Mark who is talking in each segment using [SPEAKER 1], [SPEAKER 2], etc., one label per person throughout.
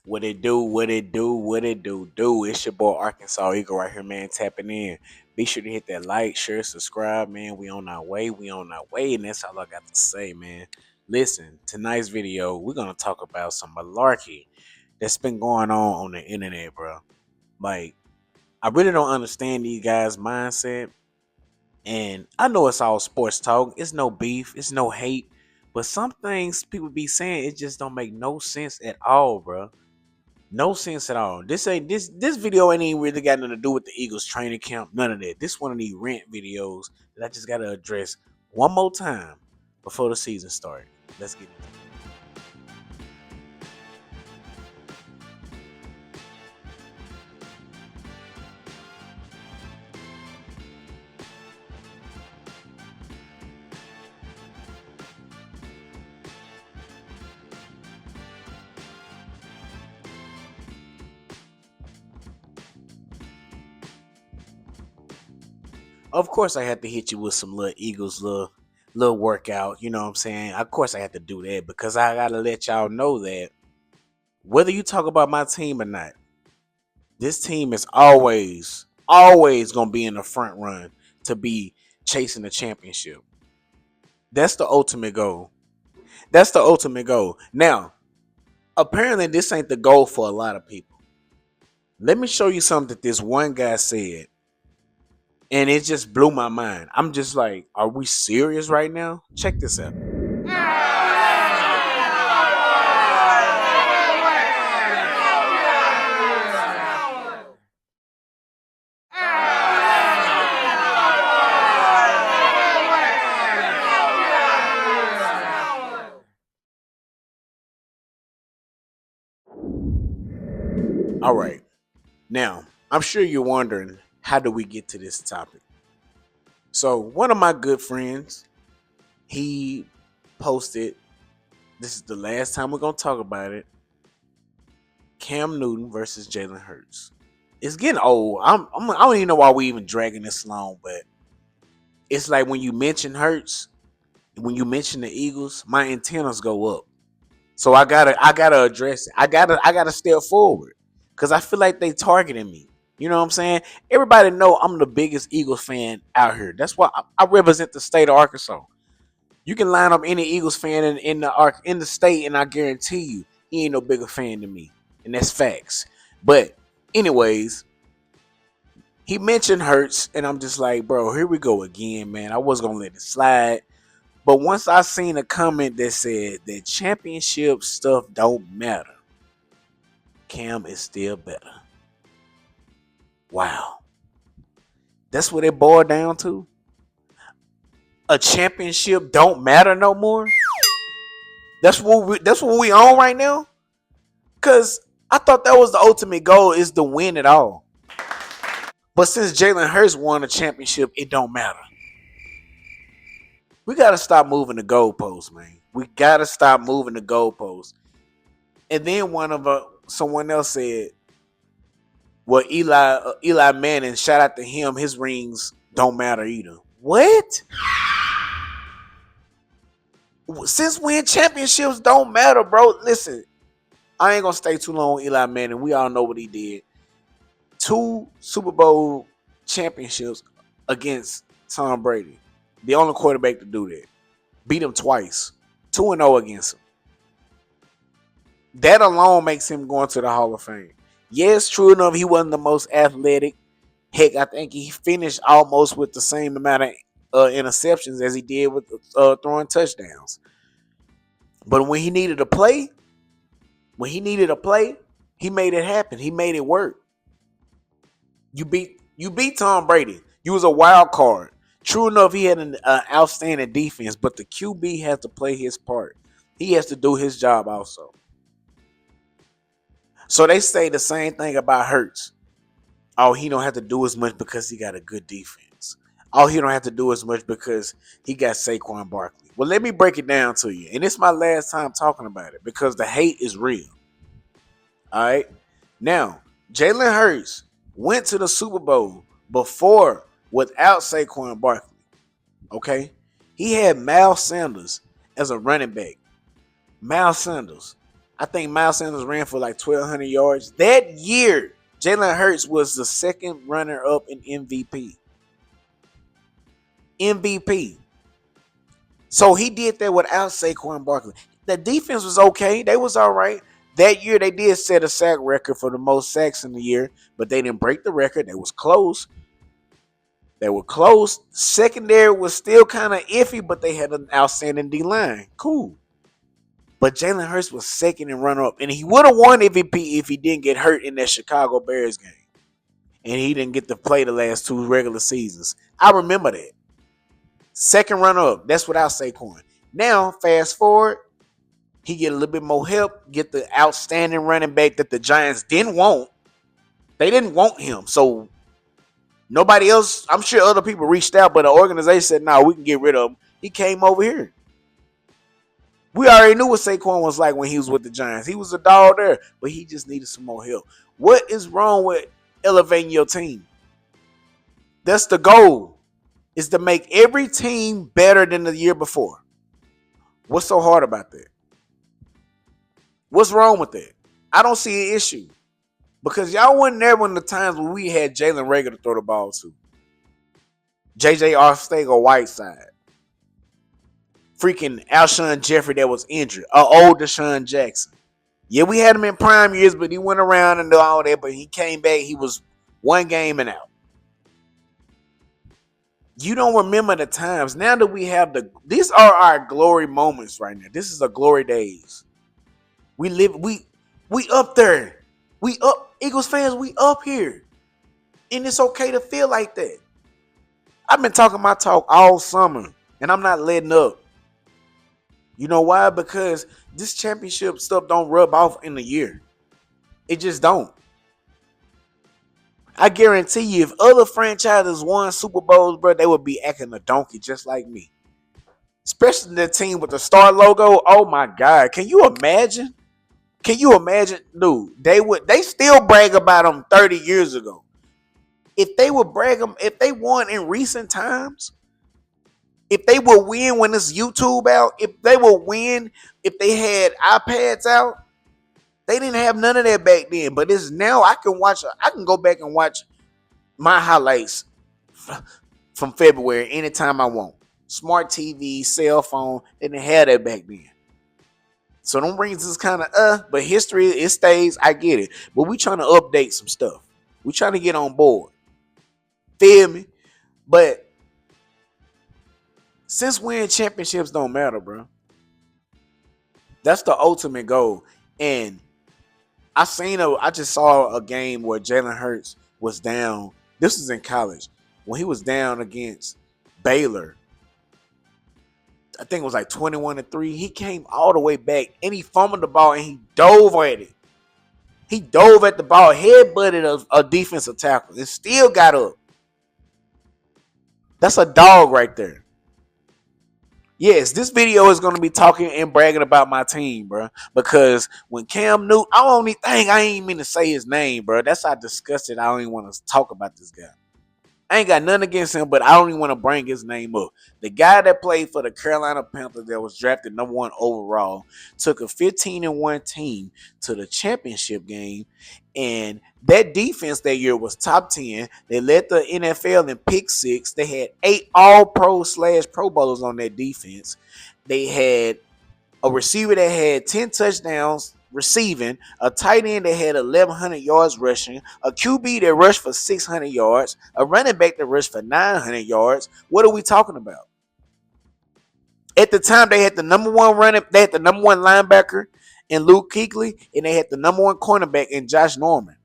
[SPEAKER 1] What it do, what it do, what it do. It's your boy Arkansas Eagle right here, man, tapping in. Be sure to hit that like, share, subscribe, man. We on our way, and that's all I got to say, man. Listen, tonight's video, we're gonna talk about some malarkey that's been going on the internet, bro. Like, I really don't understand these guys' mindset. And I know it's all sports talk. It's no beef, it's no hate. But some things people be saying, it just don't make no sense at all, bro. No sense at all. This video ain't even really got nothing to do with the Eagles training camp. None of that. This one of these rant videos that I just gotta address one more time before the season starts. Let's get into it. Of course, I had to hit you with some little Eagles little workout. You know what I'm saying? Of course, I had to do that because I gotta let y'all know that whether you talk about my team or not, this team is always gonna be in the front run to be chasing the championship. That's the ultimate goal. That's the ultimate goal. Now, apparently, this ain't the goal for a lot of people. Let me show you something that this one guy said, and it just blew my mind. I'm just like, are we serious right now? Check this out. All right. Now, I'm sure you're wondering, how do we get to this topic? So, one of my good friends, he posted, this is the last time we're going to talk about it, Cam Newton versus Jalen Hurts. It's getting old. I don't even know why we even dragging this long, but it's like when you mention Hurts, when you mention the Eagles, my antennas go up. So I gotta address it. I gotta step forward because I feel like they targeting me. You know what I'm saying? Everybody know I'm the biggest Eagles fan out here. That's why I represent the state of Arkansas. You can line up any Eagles fan in the state, and I guarantee you, he ain't no bigger fan than me, and that's facts. But anyways, he mentioned Hurts, and I'm just like, bro, here we go again, man. I was gonna let it slide. But once I seen a comment that said that championship stuff don't matter, Cam is still better. Wow. That's what it boiled down to? A championship don't matter no more? That's what we on right now? Cause I thought that was the ultimate goal, is to win it all. But since Jalen Hurts won a championship, it don't matter. We gotta stop moving the goalposts, man. We gotta stop moving the goalposts. And then someone else said, "Well, Eli Manning, shout out to him. His rings don't matter either." What? Since when championships don't matter, bro? Listen, I ain't gonna stay too long on Eli Manning. We all know what he did. 2 Super Bowl championships against Tom Brady. The only quarterback to do that. Beat him twice. 2-0 against him. That alone makes him going to the Hall of Fame. Yes, true enough, he wasn't the most athletic. Heck, I think he finished almost with the same amount of interceptions as he did with throwing touchdowns. But when he needed to play, he made it happen. He made it work. You beat Tom Brady. You was a wild card. True enough, he had an outstanding defense, but the QB has to play his part. He has to do his job also. So they say the same thing about Hurts. Oh, he don't have to do as much because he got a good defense. Oh, he don't have to do as much because he got Saquon Barkley. Well, let me break it down to you. And it's my last time talking about it because the hate is real. All right. Now, Jalen Hurts went to the Super Bowl before without Saquon Barkley. Okay. He had Miles Sanders as a running back. Miles Sanders. I think Miles Sanders ran for like 1,200 yards. That year, Jalen Hurts was the second runner-up in MVP. MVP. So he did that without Saquon Barkley. The defense was okay. They was all right. That year, they did set a sack record for the most sacks in the year, but they didn't break the record. They was close. They were close. Secondary was still kind of iffy, but they had an outstanding D-line. Cool. But Jalen Hurts was second in runner-up, and he would have won MVP if he didn't get hurt in that Chicago Bears game. And he didn't get to play the last two regular seasons. I remember that. Second runner-up. That's without Saquon. Now, fast forward, he get a little bit more help, get the outstanding running back that the Giants didn't want. They didn't want him. So nobody else, I'm sure other people reached out, but the organization said, no, we can get rid of him. He came over here. We already knew what Saquon was like when he was with the Giants. He was a dog there, but he just needed some more help. What is wrong with elevating your team? That's the goal, is to make every team better than the year before. What's so hard about that? What's wrong with that? I don't see an issue. Because y'all wasn't there when the times when we had Jalen Reagor to throw the ball to. J.J. Arcega-Whiteside. Freaking Alshon Jeffrey that was injured. Old Deshaun Jackson. Yeah, we had him in prime years, but he went around and did all that. But he came back. He was one game and out. You don't remember the times. Now that we have these are our glory moments right now. This is the glory days. We up there. We up, Eagles fans, we up here. And it's okay to feel like that. I've been talking my talk all summer, and I'm not letting up. You know why? Because this championship stuff don't rub off in a year. It just don't. I guarantee you, if other franchises won Super Bowls, bro, they would be acting a donkey just like me. Especially the team with the star logo. Oh my God. Can you imagine? Can you imagine? Dude, they still brag about them 30 years ago. If they would brag them, if they won in recent times, if they would win when it's YouTube out, if they would win, if they had iPads out, they didn't have none of that back then. But it's now I can go back and watch my highlights from February anytime I want. Smart TV, cell phone, they didn't have that back then. So them rings is kind of but history, it stays. I get it. But we trying to update some stuff. We trying to get on board. Feel me? But since winning championships don't matter, bro. That's the ultimate goal. And I just saw a game where Jalen Hurts was down. This was in college. When he was down against Baylor. I think it was like 21-3. He came all the way back and he fumbled the ball and he dove at it. He dove at the ball, headbutted a defensive tackle and still got up. That's a dog right there. Yes, this video is going to be talking and bragging about my team, bro. Because when Cam Newton, I ain't mean to say his name, bro. That's how disgusted I don't even want to talk about this guy. I ain't got nothing against him, but I don't even want to bring his name up. The guy that played for the Carolina Panthers that was drafted number 1 overall took a 15-1 team to the championship game. And that defense that year was top 10. They led the NFL in pick 6. They had 8 all-pro/Pro Bowlers on that defense. They had a receiver that had 10 touchdowns receiving, a tight end that had 1,100 yards rushing, a QB that rushed for 600 yards, a running back that rushed for 900 yards. What are we talking about? At the time, they had the number one linebacker in Luke Kuechly, and they had the number 1 cornerback in Josh Norman.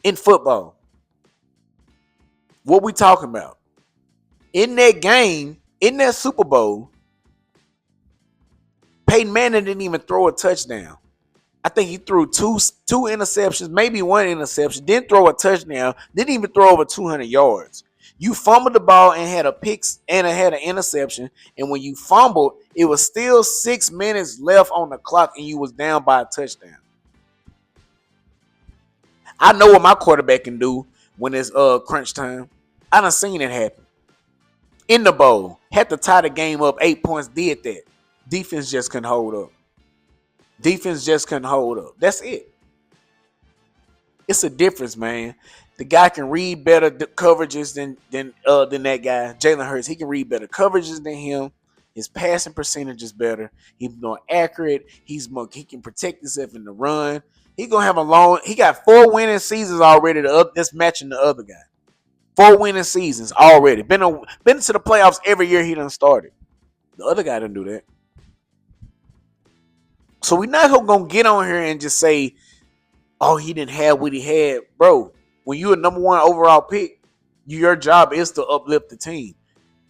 [SPEAKER 1] In football. What we talking about? In that game, in that Super Bowl, Peyton Manning didn't even throw a touchdown. I think he threw two interceptions, maybe 1 interception, didn't throw a touchdown, didn't even throw over 200 yards. You fumbled the ball and had a pick and had an interception, and when you fumbled, it was still 6 minutes left on the clock and you was down by a touchdown. I know what my quarterback can do when it's crunch time. I done seen it happen. In the bowl, had to tie the game up 8 points, did that. Defense just couldn't hold up. Defense just couldn't hold up. That's it. It's a difference, man. The guy can read better coverages than that guy, Jalen Hurts. He can read better coverages than him. His passing percentage is better. He's more accurate. He can protect himself in the run. He gonna have a long. He got 4 winning seasons already. That's matching the other guy. 4 winning seasons already. Been to the playoffs every year he done started. The other guy didn't do that. So we're not gonna get on here and just say, "Oh, he didn't have what he had," bro. When you're a number 1 overall pick, your job is to uplift the team.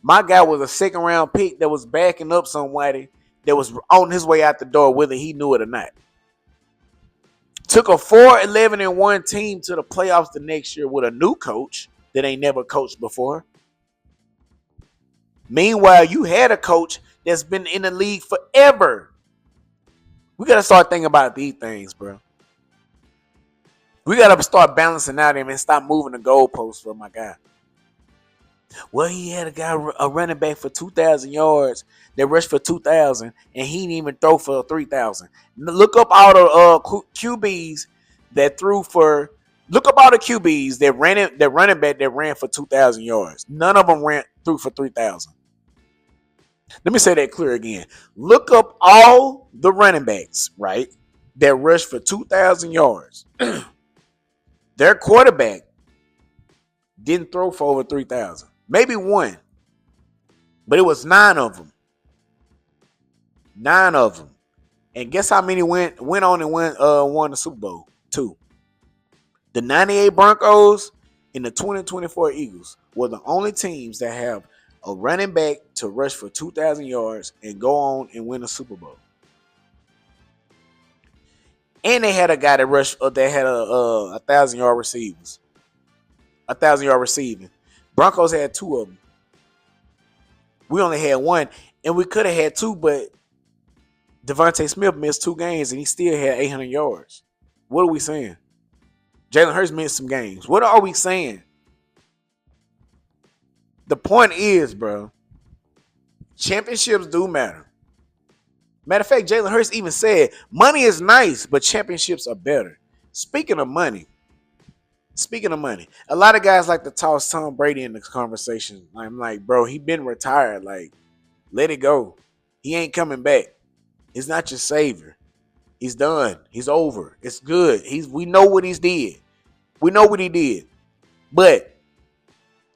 [SPEAKER 1] My guy was a 2nd round pick that was backing up somebody that was on his way out the door, whether he knew it or not. Took a 4-11-1 team to the playoffs the next year with a new coach that ain't never coached before. Meanwhile, you had a coach that's been in the league forever. We got to start thinking about these things, bro. We got to start balancing out him and stop moving the goalposts for my guy. Well, he had a running back for 2,000 yards that rushed for 2,000, and he didn't even throw for 3,000. Look up all the QBs that threw for. Look up all the QBs that running back that ran for 2,000 yards. None of them threw for 3,000. Let me say that clear again. Look up all the running backs, right, that rushed for 2,000 yards. Their quarterback didn't throw for over 3,000. Maybe 1. But it was 9 of them. 9 of them. And guess how many went on and won the Super Bowl? 2. The 98 Broncos and the 2024 Eagles were the only teams that have a running back to rush for 2,000 yards and go on and win a Super Bowl. And they had a guy that rushed. They had a 1,000-yard receivers. 1,000-yard receiving. Broncos had 2 of them. We only had 1, and we could have had 2, but Devontae Smith missed 2 games, and he still had 800 yards. What are we saying? Jalen Hurts missed some games. What are we saying? The point is, bro, championships do matter. Matter of fact, Jalen Hurts even said, money is nice, but championships are better. Speaking of money, a lot of guys like to toss Tom Brady in this conversation. I'm like, bro, he been retired. Like, let it go. He ain't coming back. He's not your savior. He's done. He's over. It's good. We know what he's did. We know what he did. But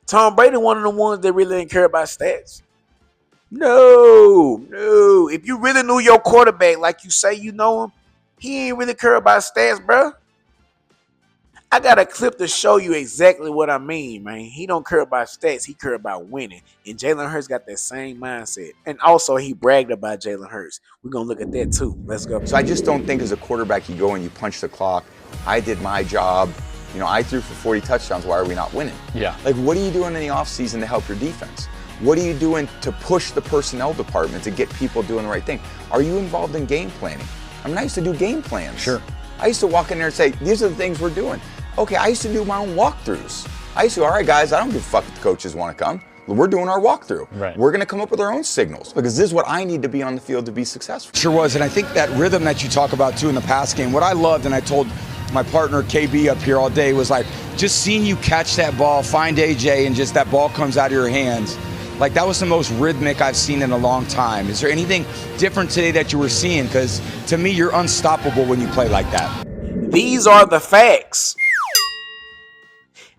[SPEAKER 1] Tom Brady, one of the ones that really didn't care about stats. No. If you really knew your quarterback like you say you know him, he ain't really care about stats, bro. I got a clip to show you exactly what I mean, man. He don't care about stats. He care about winning. And Jalen Hurts got that same mindset. And also, he bragged about Jalen Hurts. We're going to look at that, too. Let's go.
[SPEAKER 2] So I just don't think as a quarterback you go and you punch the clock. I did my job. You know, I threw for 40 touchdowns. Why are we not winning? Yeah. Like, what are you doing in the offseason to help your defense? What are you doing to push the personnel department to get people doing the right thing? Are you involved in game planning? I mean, I used to do game plans. Sure. I used to walk in there and say, these are the things we're doing. Okay, I used to do my own walkthroughs. I used to, all right, guys, I don't give a fuck if the coaches want to come. We're doing our walkthrough. Right. We're going to come up with our own signals because this is what I need to be on the field to be successful.
[SPEAKER 3] Sure was, and I think that rhythm that you talk about, too, in the pass game, what I loved, and I told my partner KB up here all day, was like just seeing you catch that ball, find AJ, and just that ball comes out of your hands. Like, that was the most rhythmic I've seen in a long time. Is there anything different today that you were seeing? Because to me, you're unstoppable when you play like that.
[SPEAKER 1] These are the facts.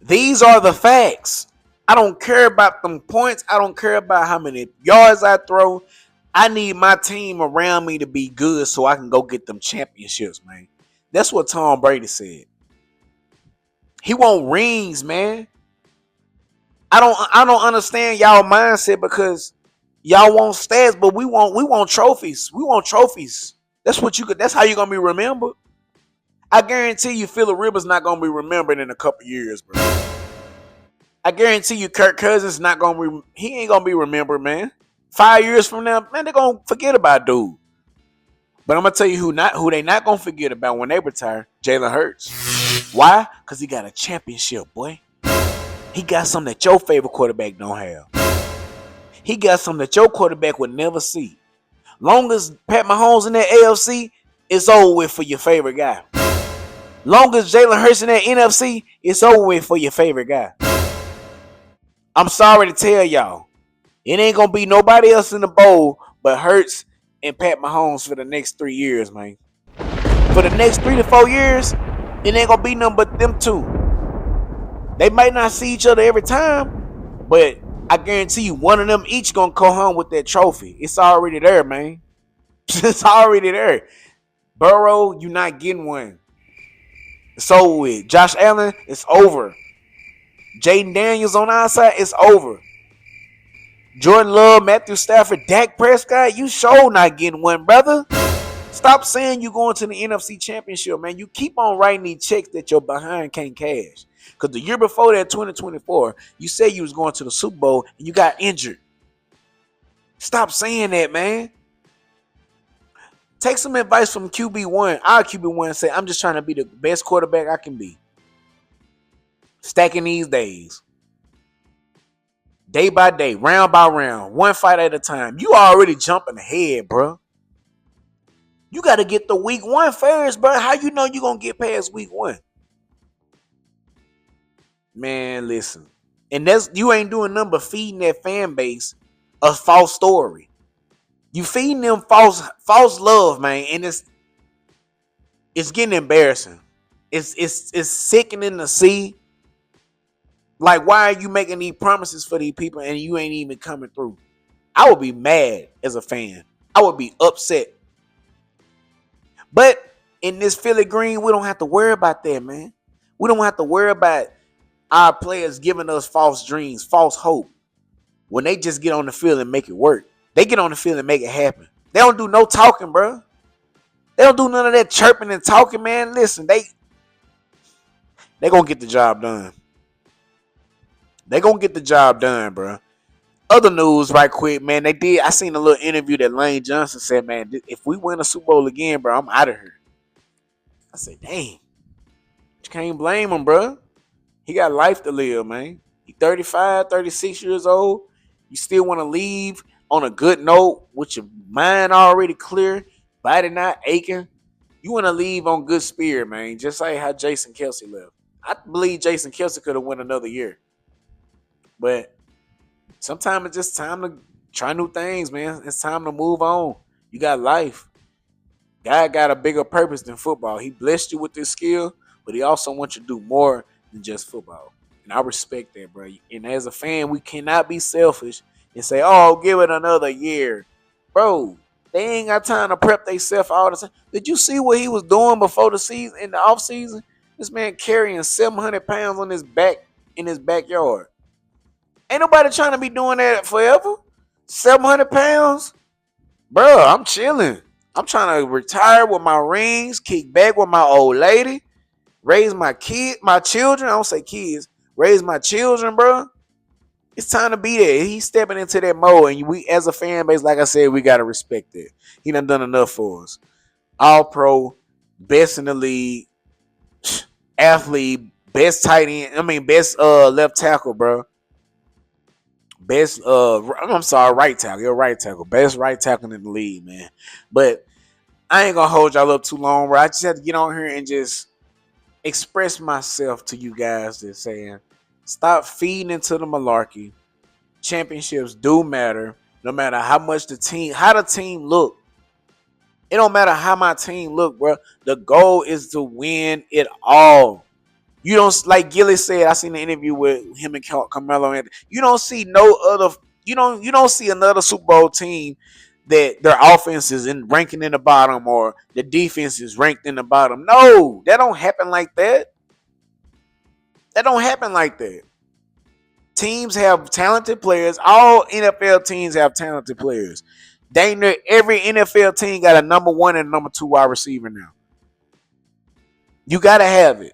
[SPEAKER 1] These are the facts. I don't care about them points. I don't care about how many yards I throw. I need my team around me to be good so I can go get them championships, man. That's what Tom Brady said. He want rings, man. I don't understand y'all mindset because y'all want stats, but we want trophies. We want trophies. That's how you're gonna be remembered. I guarantee you Phillip Rivers not gonna be remembered in a couple years, bro. I guarantee you Kirk Cousins ain't gonna be remembered, man. 5 years from now, man, they're gonna forget about dude. But I'm gonna tell you who they not gonna forget about when they retire. Jalen Hurts. Why? Because he got a championship, boy. He got something that your favorite quarterback don't have. He got something that your quarterback would never see. Long as Pat Mahomes in that AFC, it's over with for your favorite guy. Long as Jalen Hurts in that NFC, it's over with for your favorite guy. I'm sorry to tell y'all, it ain't gonna be nobody else in the bowl but Hurts and Pat Mahomes for the next 3 years, man. For the next 3 to 4 years, it ain't gonna be nothing but them two. They might not see each other every time, but I guarantee you, one of them each gonna go home with that trophy. It's already there, man. It's already there. Burrow, you not getting one. It's over with. Josh Allen, it's over. Jaden Daniels on our side, it's over. Jordan Love, Matthew Stafford, Dak Prescott, you sure not getting one, brother. Stop saying you going to the NFC Championship, man. You keep on writing these checks that your behind can't cash. Because the year before that, 2024, you said you was going to the Super Bowl and you got injured. Stop saying that, man. Take some advice from QB1. Our QB1 say, I'm just trying to be the best quarterback I can be. Stacking these days. Day by day, round by round, one fight at a time. You already jumping ahead, bro. You got to get the week 1 first, bro. How you know you going to get past week 1? Man, listen. And that's you ain't doing nothing but feeding that fan base a false story. You feeding them false love, man, and it's getting embarrassing. It's sickening to see. Like, why are you making these promises for these people and you ain't even coming through? I would be mad as a fan. I would be upset. But in this Philly Green, we don't have to worry about that, man. We don't have to worry about our players giving us false dreams, false hope. When they just get on the field and make it work. They get on the field and make it happen. They don't do no talking, bro. They don't do none of that chirping and talking, man. Listen, they gonna get the job done. They gonna get the job done, bro. Other news, right quick, man. I seen a little interview that Lane Johnson said, man, if we win a Super Bowl again, bro, I'm out of here. I said, dang. You can't blame him, bro. He got life to live, man. He 35, 36 years old. You still want to leave on a good note with your mind already clear, body not aching. You want to leave on good spirit, man. Just like how Jason Kelce left. I believe Jason Kelce could have won another year. But sometimes it's just time to try new things, man. It's time to move on. You got life. God got a bigger purpose than football. He blessed you with this skill, but he also wants you to do more than just football. And I respect that, bro. And as a fan, we cannot be selfish and say, oh, give it another year. Bro, they ain't got time to prep themselves all the time. Did you see what he was doing before the season, in the offseason? This man carrying 700 pounds on his back in his backyard. Ain't nobody trying to be doing that forever. 700 pounds? Bro, I'm chilling. I'm trying to retire with my rings, kick back with my old lady, raise my children. I don't say kids. Raise my children, bro. It's time to be there. He's stepping into that mode, and we, as a fan base, like I said, we gotta respect it. He done enough for us. All pro, best in the league, athlete, best tight end. I mean, best left tackle, bro. Best right tackle. You're right tackle. Best right tackle in the league, man. But I ain't gonna hold y'all up too long, bro. I just have to get on here and just express myself to you guys that's saying, stop feeding into the malarkey. Championships do matter, no matter how the team look. It don't matter how my team look, bro. The goal is to win it all. You don't, like Gilly said, I seen the interview with him and Carmelo, and you don't see you don't see another Super Bowl team that their offense is ranking in the bottom or the defense is ranked in the bottom. No, that don't happen like that. That don't happen like that. Teams have talented players. All NFL teams have talented players. Dang near every NFL team got a number 1 and number 2 wide receiver now. You gotta have it.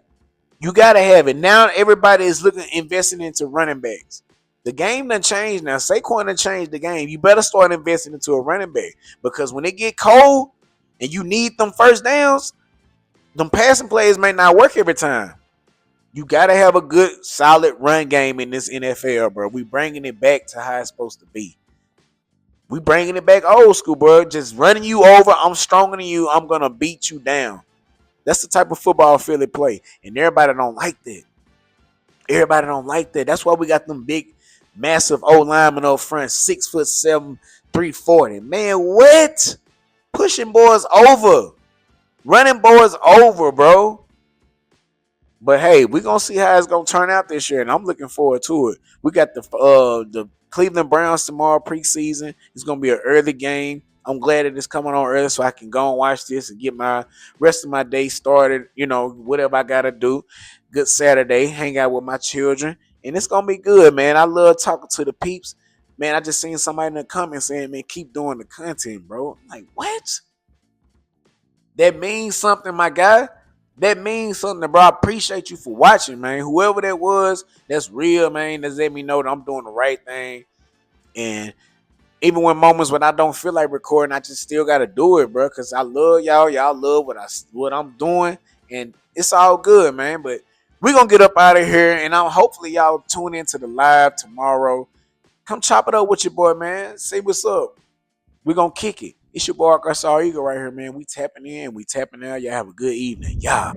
[SPEAKER 1] You gotta have it. Now everybody is investing into running backs. The game done changed now. Saquon done changed the game. You better start investing into a running back, because when it get cold and you need them first downs, them passing plays may not work every time. You gotta have a good, solid run game in this NFL, bro. We bringing it back to how it's supposed to be. We bringing it back old school, bro. Just running you over. I'm stronger than you. I'm gonna beat you down. That's the type of football Philly play, and everybody don't like that. Everybody don't like that. That's why we got them big, massive old linemen up front, 6'7", 340. Man, what? Pushing boys over, running boys over, bro. But hey, we're gonna see how it's gonna turn out this year, and I'm looking forward to it. We got the Cleveland Browns tomorrow preseason. It's gonna be an early game. I'm glad that it's coming on early so I can go and watch this and get my rest of my day started. You know, whatever I gotta do. Good Saturday, hang out with my children, and it's gonna be good, man. I love talking to the peeps. Man, I just seen somebody in the comments saying, man, keep doing the content, bro. I'm like, what? That means something, my guy. That means something, bro. I appreciate you for watching, man. Whoever that was, that's real, man. That's let me know that I'm doing the right thing. And even when moments when I don't feel like recording, I just still gotta do it, bro. Cause I love y'all. Y'all love what I'm doing, and it's all good, man. But we're gonna get up out of here, and hopefully y'all tune into the live tomorrow. Come chop it up with your boy, man. See what's up. We're gonna kick it. It's your boy ArkansasEagle right here, man. We tapping in, we tapping out. Y'all have a good evening. Yeah.